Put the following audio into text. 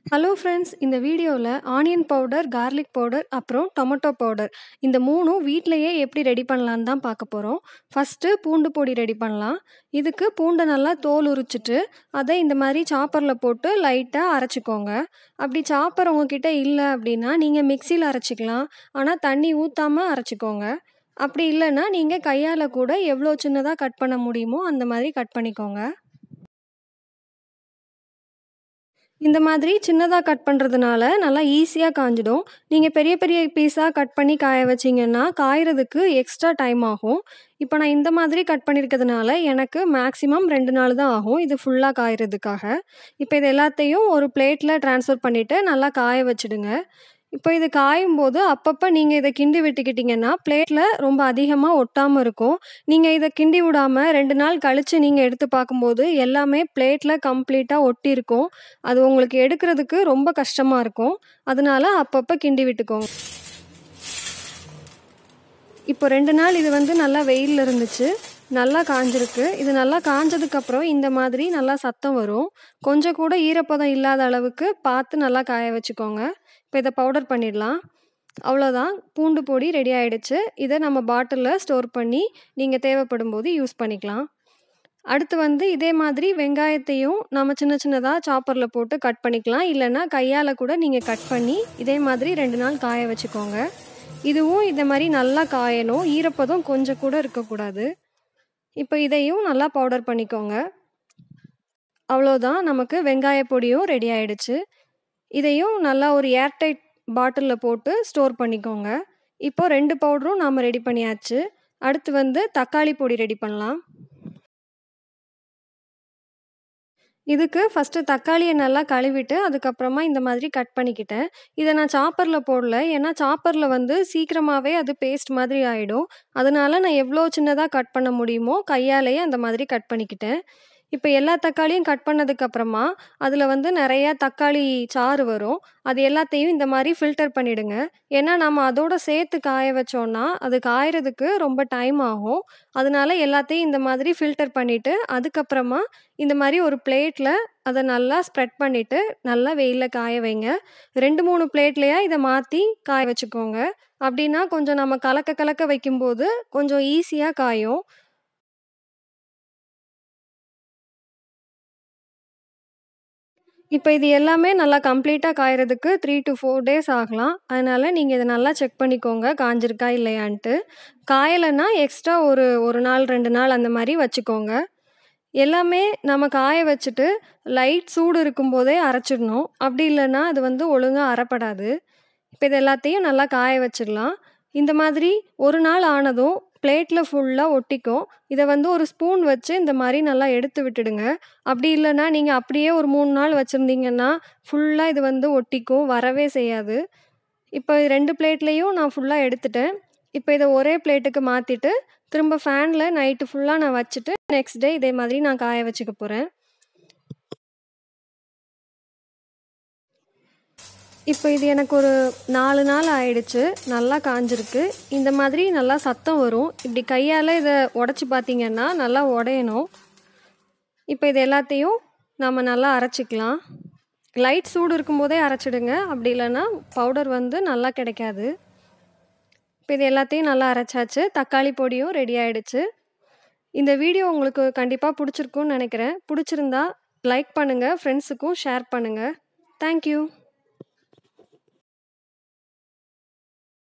Hello friends, இந்த வீடியோவில் onion powder, garlic powder, அப்புறம் டொமேட்டோ பவுடர் இந்த மூணும் வீட்டிலையே எப்படி ரெடி பண்ணலான்னு தான் பார்க்க போகிறோம். ஃபஸ்ட்டு பூண்டு பொடி ரெடி பண்ணலாம். இதுக்கு பூண்டை நல்லா தோல் உரிச்சிட்டு அதை இந்த மாதிரி சாப்பரில் போட்டு லைட்டாக அரைச்சிக்கோங்க. அப்படி சாப்பர் உங்ககிட்ட இல்லை அப்படின்னா நீங்கள் மிக்சியில் அரைச்சிக்கலாம். ஆனால் தண்ணி ஊற்றாமல் அரைச்சிக்கோங்க. அப்படி இல்லைன்னா நீங்கள் கையால் கூட எவ்வளோ சின்னதாக கட் பண்ண முடியுமோ அந்த மாதிரி கட் பண்ணிக்கோங்க. இந்த மாதிரி சின்னதாக கட் பண்ணுறதுனால நல்லா ஈஸியாக காஞ்சிடும். நீங்கள் பெரிய பெரிய பீஸாக கட் பண்ணி காய வச்சிங்கன்னா காயறதுக்கு எக்ஸ்ட்ரா டைம் ஆகும். இப்போ நான் இந்த மாதிரி கட் பண்ணியிருக்கிறதுனால எனக்கு மேக்ஸிமம் 2 நாள் தான் ஆகும் இது ஃபுல்லாக காயறதுக்காக. இப்போ இது எல்லாத்தையும் ஒரு பிளேட்டில் ட்ரான்ஸ்ஃபர் பண்ணிவிட்டு நல்லா காய வச்சுடுங்க. இப்போ இது காயும்போது அப்பப்போ நீங்கள் இதை கிண்டி விட்டுக்கிட்டிங்கன்னா பிளேட்டில் ரொம்ப அதிகமாக ஒட்டாமல் இருக்கும். நீங்கள் இதை கிண்டி விடாமல் 2 நாள் கழித்து நீங்கள் எடுத்து பார்க்கும்போது எல்லாமே பிளேட்டில் கம்ப்ளீட்டாக ஒட்டியிருக்கும். அது உங்களுக்கு எடுக்கிறதுக்கு ரொம்ப கஷ்டமாக இருக்கும். அதனால அப்பப்போ கிண்டி விட்டுக்கோங்க. இப்போ 2 நாள் இது நல்லா வெயிலில் இருந்துச்சு. நல்லா காஞ்சிருக்கு. இது நல்லா காஞ்சதுக்கப்புறம் இந்த மாதிரி நல்லா சத்தம் வரும். கொஞ்சம் கூட ஈரப்பதம் இல்லாத அளவுக்கு பார்த்து நல்லா காய வச்சுக்கோங்க. இப்போ இதை பவுடர் பண்ணிடலாம். அவ்வளோதான், பூண்டு பொடி ரெடி ஆகிடுச்சு. இதை நம்ம பாட்டிலில் ஸ்டோர் பண்ணி நீங்கள் தேவைப்படும் போது யூஸ் பண்ணிக்கலாம். அடுத்து இதே மாதிரி வெங்காயத்தையும் நம்ம சின்ன சின்னதாக சாப்பரில் போட்டு கட் பண்ணிக்கலாம். இல்லைன்னா கையால் கூட நீங்கள் கட் பண்ணி இதே மாதிரி 2 நாள் காய வச்சுக்கோங்க. இதுவும் இந்த மாதிரி நல்லா காயணும். ஈரப்பதம் கொஞ்சம் கூட இருக்கக்கூடாது. இப்போ இதையும் நல்லா பவுடர் பண்ணிக்கோங்க. அவ்வளோதான், நமக்கு வெங்காய பொடியும் ரெடி ஆகிடுச்சு. இதையும் நல்லா ஒரு ஏர்டைட் பாட்டிலில் போட்டு ஸ்டோர் பண்ணிக்கோங்க. இப்போ 2 பவுடரும் நாம் ரெடி பண்ணியாச்சு. அடுத்து தக்காளி பொடி ரெடி பண்ணலாம். இதுக்கு ஃபஸ்ட்டு தக்காளியை நல்லா கழுவிட்டு அதுக்கப்புறமா இந்த மாதிரி கட் பண்ணிக்கிட்டேன். இதை நான் சாப்பரில் போடல. ஏன்னா சாப்பரில் சீக்கிரமாகவே அது பேஸ்ட் மாதிரி ஆகிடும். அதனால நான் எவ்வளோ சின்னதாக கட் பண்ண முடியுமோ கையாலேயே அந்த மாதிரி கட் பண்ணிக்கிட்டேன். இப்போ எல்லா தக்காளியும் கட் பண்ணதுக்கப்புறமா அதில் நிறையா தக்காளி சாறு வரும். அது எல்லாத்தையும் இந்த மாதிரி ஃபில்டர் பண்ணிவிடுங்க. ஏன்னா நம்ம அதோடு சேர்த்து காய வச்சோன்னா அது காயறதுக்கு ரொம்ப டைம் ஆகும். அதனால எல்லாத்தையும் இந்த மாதிரி ஃபில்டர் பண்ணிவிட்டு அதுக்கப்புறமா இந்த மாதிரி ஒரு பிளேட்டில் அதை நல்லா ஸ்ப்ரெட் பண்ணிவிட்டு நல்லா வெயிலில் காய வைங்க. 2-3 பிளேட்லையா இதை மாற்றி காய வச்சுக்கோங்க. அப்படின்னா கொஞ்சம் நம்ம கலக்க கலக்க வைக்கும்போது கொஞ்சம் ஈஸியாக காயும். இப்போ இது எல்லாமே நல்லா கம்ப்ளீட்டாக காயறதுக்கு 3 to 4 டேஸ் ஆகலாம். அதனால் நீங்கள் இதை நல்லா செக் பண்ணிக்கோங்க காஞ்சிருக்கா இல்லையான்ட்டு. காயலைன்னா எக்ஸ்ட்ரா ஒரு நாள் 2 நாள் அந்த மாதிரி வச்சுக்கோங்க. எல்லாமே நம்ம காய வச்சுட்டு லைட் சூடு இருக்கும்போதே அரைச்சிடணும். அப்படி இல்லைன்னா அது ஒழுங்காக அரைப்படாது. இப்போ இது எல்லாத்தையும் நல்லா காய வச்சிடலாம். இந்த மாதிரி ஒரு நாள் ஆனதும் பிளேட்டில் ஃபுல்லாக ஒட்டிக்கும். இதை ஒரு ஸ்பூன் வச்சு இந்த மாதிரி நல்லா எடுத்து விட்டுடுங்க. அப்படி இல்லைன்னா நீங்கள் அப்படியே ஒரு 3 நாள் வச்சுருந்தீங்கன்னா ஃபுல்லாக இது ஒட்டிக்கும், வரவே செய்யாது. இப்போ 2 பிளேட்லேயும் நான் ஃபுல்லாக எடுத்துட்டேன். இப்போ இதை ஒரே பிளேட்டுக்கு மாற்றிட்டு திரும்ப ஃபேனில் நைட்டு ஃபுல்லாக நான் வச்சுட்டு நெக்ஸ்ட் டே இதே மாதிரி நான் காய வச்சுக்க போகிறேன். இப்போ இது எனக்கு ஒரு 4 நாள் ஆயிடுச்சு. நல்லா காஞ்சிருக்கு. இந்த மாதிரி நல்லா சத்தம் வரும். இப்படி கையால் இதை உடச்சி பார்த்தீங்கன்னா நல்லா உடையணும். இப்போ இது எல்லாத்தையும் நம்ம நல்லா அரைச்சிக்கலாம். லைட் சூடு இருக்கும்போதே அரைச்சிடுங்க. அப்படி இல்லைன்னா பவுடர் நல்லா கிடைக்காது. இப்போ இது எல்லாத்தையும் நல்லா அரைச்சாச்சு. தக்காளி பொடியும் ரெடி ஆகிடுச்சு. இந்த வீடியோ உங்களுக்கு கண்டிப்பாக பிடிச்சிருக்குன்னு நினைக்கிறேன். பிடிச்சிருந்தா லைக் பண்ணுங்கள், ஃப்ரெண்ட்ஸுக்கும் ஷேர் பண்ணுங்கள். தேங்க்யூ.